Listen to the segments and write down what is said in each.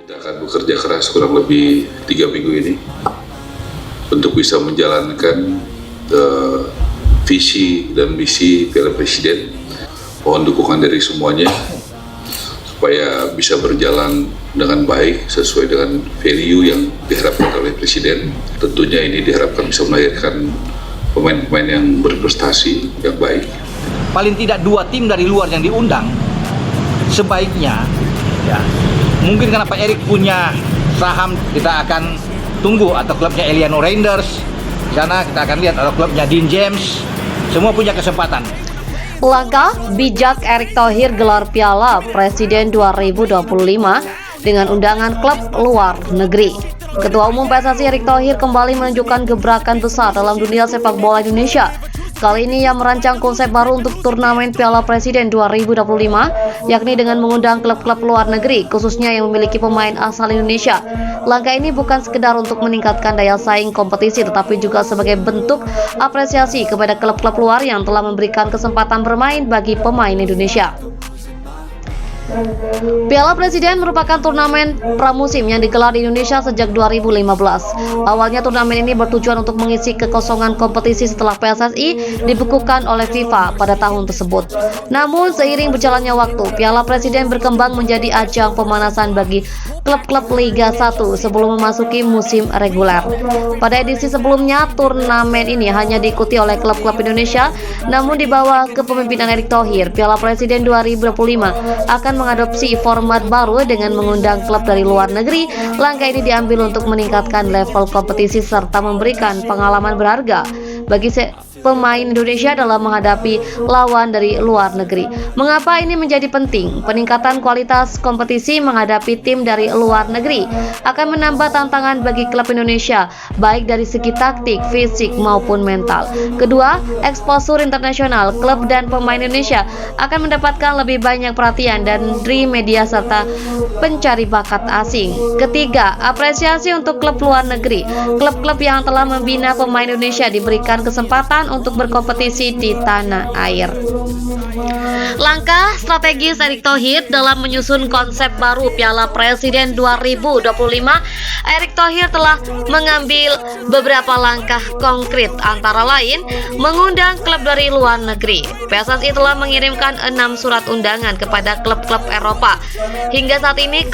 Kita akan bekerja keras kurang lebih 3 minggu ini untuk bisa menjalankan visi dan misi Piala Presiden. Mohon dukungan dari semuanya supaya bisa berjalan dengan baik sesuai dengan value yang diharapkan oleh Presiden. Tentunya ini diharapkan bisa melahirkan pemain-pemain yang berprestasi yang baik. Paling tidak 2 tim dari luar yang diundang sebaiknya ya. Mungkin karena Pak Erik punya saham, kita akan tunggu, atau klubnya Eliano Reinders di sana kita akan lihat, atau klubnya Dean James, semua punya kesempatan. Langkah bijak Erick Thohir gelar Piala Presiden 2025 dengan undangan klub luar negeri. Ketua Umum PSSI Erick Thohir kembali menunjukkan gebrakan besar dalam dunia sepak bola Indonesia. Kali ini ia merancang konsep baru untuk turnamen Piala Presiden 2025, yakni dengan mengundang klub-klub luar negeri, khususnya yang memiliki pemain asal Indonesia. Langkah ini bukan sekedar untuk meningkatkan daya saing kompetisi, tetapi juga sebagai bentuk apresiasi kepada klub-klub luar yang telah memberikan kesempatan bermain bagi pemain Indonesia. Piala Presiden merupakan turnamen pramusim yang digelar di Indonesia sejak 2015. Awalnya turnamen ini bertujuan untuk mengisi kekosongan kompetisi setelah PSSI dibekukan oleh FIFA pada tahun tersebut. Namun seiring berjalannya waktu, Piala Presiden berkembang menjadi ajang pemanasan bagi klub-klub Liga 1 sebelum memasuki musim reguler. Pada edisi sebelumnya, turnamen ini hanya diikuti oleh klub-klub Indonesia, namun di bawah kepemimpinan Erick Thohir, Piala Presiden 2025 akan mengadopsi format baru dengan mengundang klub dari luar negeri. Langkah ini diambil untuk meningkatkan level kompetisi serta memberikan pengalaman berharga bagi pemain Indonesia dalam menghadapi lawan dari luar negeri. Mengapa ini menjadi penting? Peningkatan kualitas kompetisi menghadapi tim dari luar negeri akan menambah tantangan bagi klub Indonesia, baik dari segi taktik, fisik maupun mental. Kedua, eksposur internasional. Klub dan pemain Indonesia akan mendapatkan lebih banyak perhatian dari media serta pencari bakat asing. Ketiga, apresiasi untuk klub luar negeri. Klub-klub yang telah membina pemain Indonesia diberikan kesempatan untuk berkompetisi di tanah air. Langkah strategis Erick Thohir dalam menyusun konsep baru Piala Presiden 2025, Erick Thohir telah mengambil beberapa langkah konkret, antara lain mengundang klub dari luar negeri. PSSI telah mengirimkan 6 surat undangan kepada klub-klub Eropa. Hingga saat ini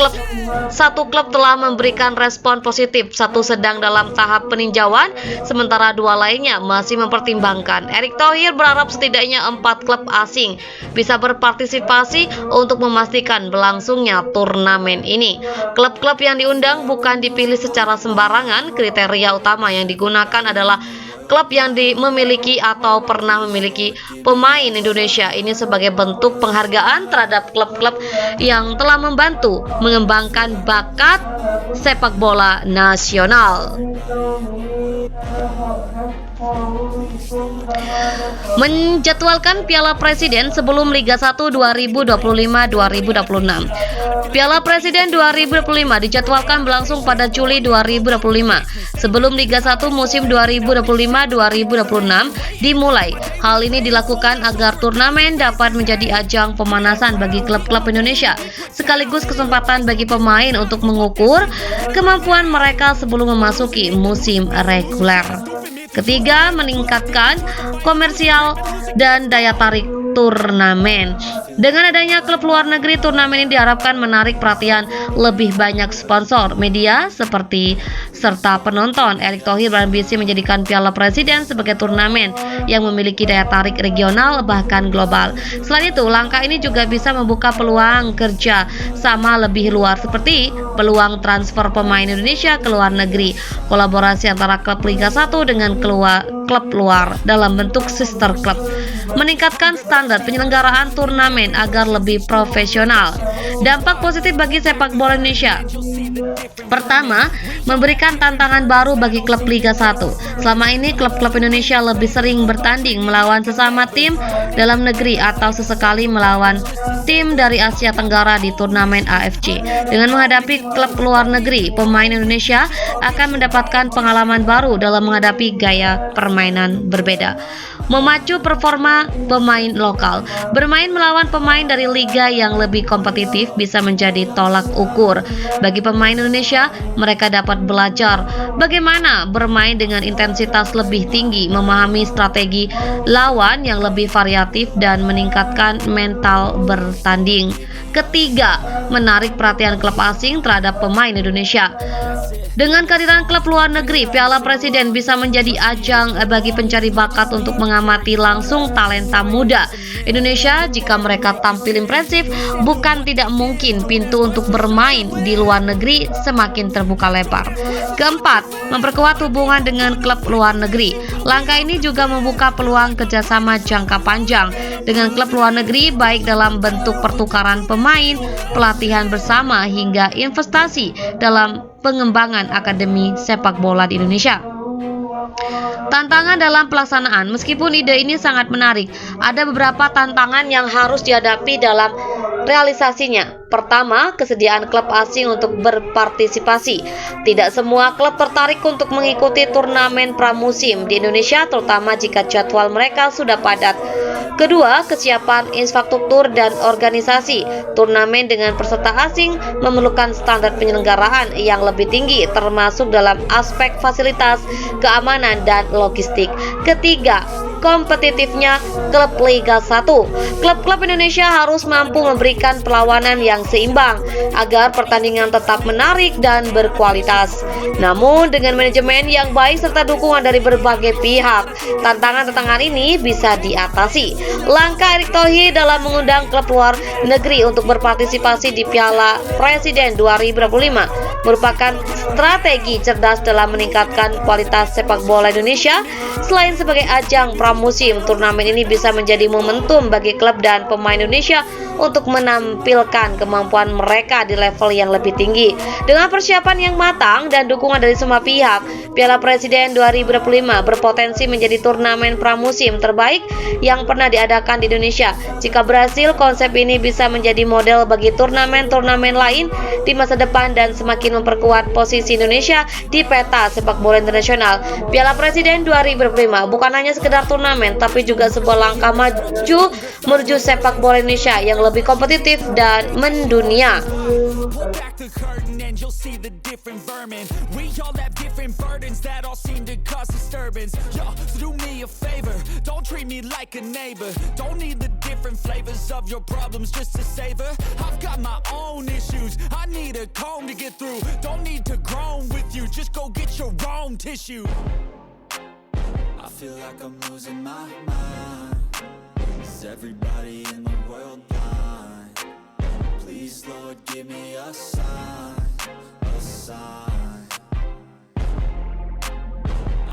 satu klub telah memberikan respon positif, 1 sedang dalam tahap peninjauan, sementara 2 lainnya masih mempertimbangkan. Erick Thohir berharap setidaknya 4 klub asing bisa berpartisipasi untuk memastikan berlangsungnya turnamen ini. Klub-klub yang diundang bukan dipilih secara sembarangan. Kriteria utama yang digunakan adalah klub yang memiliki atau pernah memiliki pemain Indonesia. Ini sebagai bentuk penghargaan terhadap klub-klub yang telah membantu mengembangkan bakat sepak bola nasional. Menjadwalkan Piala Presiden sebelum Liga 1 2025-2026. Piala Presiden 2025 dijadwalkan berlangsung pada Juli 2025 sebelum Liga 1 musim 2025-2026 dimulai. Hal ini dilakukan agar turnamen dapat menjadi ajang pemanasan bagi klub-klub Indonesia, sekaligus kesempatan bagi pemain untuk mengukur kemampuan mereka sebelum memasuki musim reguler. Ketiga, meningkatkan komersial dan daya tarik turnamen. Dengan adanya klub luar negeri, turnamen ini diharapkan menarik perhatian lebih banyak sponsor, media, serta penonton. Erick Thohir berambisi menjadikan Piala Presiden sebagai turnamen yang memiliki daya tarik regional bahkan global. Selain itu, langkah ini juga bisa membuka peluang kerja sama lebih luas, seperti peluang transfer pemain Indonesia ke luar negeri, kolaborasi antara klub Liga 1 dengan klub luar dalam bentuk sister club, meningkatkan standar penyelenggaraan turnamen agar lebih profesional. Dampak positif bagi sepak bola Indonesia. Pertama, memberikan tantangan baru bagi klub Liga 1. Selama ini klub-klub Indonesia lebih sering bertanding melawan sesama tim dalam negeri atau sesekali melawan tim dari Asia Tenggara di turnamen AFC. Dengan menghadapi klub luar negeri, pemain Indonesia akan mendapatkan pengalaman baru dalam menghadapi gaya permainan berbeda. memacu performa pemain lokal. Bermain melawan pemain dari liga yang lebih kompetitif bisa menjadi tolak ukur. Bagi pemain Indonesia, mereka dapat belajar bagaimana bermain dengan intensitas lebih tinggi, memahami strategi lawan yang lebih variatif dan meningkatkan mental bertanding. Ketiga, menarik perhatian klub asing terhadap pemain Indonesia. Dengan kehadiran klub luar negeri, Piala Presiden bisa menjadi ajang bagi pencari bakat untuk mengamati langsung talenta muda Indonesia. Jika mereka tampil impresif, bukan tidak mungkin pintu untuk bermain di luar negeri semakin terbuka lebar. Keempat, memperkuat hubungan dengan klub luar negeri. Langkah ini juga membuka peluang kerjasama jangka panjang dengan klub luar negeri, baik dalam bentuk pertukaran pemain, pelatihan bersama, hingga investasi dalam pengembangan akademi sepak bola di Indonesia. Tantangan dalam pelaksanaan. Meskipun ide ini sangat menarik, ada beberapa tantangan yang harus dihadapi dalam realisasinya. Pertama, kesediaan klub asing untuk berpartisipasi. Tidak semua klub tertarik untuk mengikuti turnamen pramusim di Indonesia, terutama jika jadwal mereka sudah padat. Kedua, kesiapan infrastruktur dan organisasi. Turnamen dengan peserta asing memerlukan standar penyelenggaraan yang lebih tinggi, termasuk dalam aspek fasilitas, keamanan, dan logistik. Ketiga, kompetitifnya klub Liga 1. Klub-klub Indonesia harus mampu memberikan perlawanan yang seimbang agar pertandingan tetap menarik dan berkualitas. Namun dengan manajemen yang baik serta dukungan dari berbagai pihak, tantangan-tantangan ini bisa diatasi. Langkah Erick Thohir dalam mengundang klub luar negeri untuk berpartisipasi di Piala Presiden 2025 merupakan strategi cerdas dalam meningkatkan kualitas sepak bola Indonesia. Selain sebagai ajang pramusim, turnamen ini bisa menjadi momentum bagi klub dan pemain Indonesia untuk menampilkan kemampuan mereka di level yang lebih tinggi. Dengan persiapan yang matang dan dukungan dari semua pihak, Piala Presiden 2025 berpotensi menjadi turnamen pramusim terbaik yang pernah diadakan di Indonesia. Jika berhasil, konsep ini bisa menjadi model bagi turnamen-turnamen lain di masa depan dan semakin memperkuat posisi Indonesia di peta sepak bola internasional. Piala Presiden 2025 bukan hanya sekedar turnamen, tapi juga sebuah langkah maju menuju sepak bola Indonesia yang lebih kompetitif dan mendunia. Back the curtain and you'll see the different vermin. We all have different burdens that all seem to cause disturbance. Yo, so do me a favor, don't treat me like a neighbor. Don't need the different flavors of your problems just to savor. I've got my own issues, I need a comb to get through. Don't need to groan with you, just go get your own tissue. I feel like I'm losing my mind. Is everybody in the world blind? Please, Lord, give me a sign.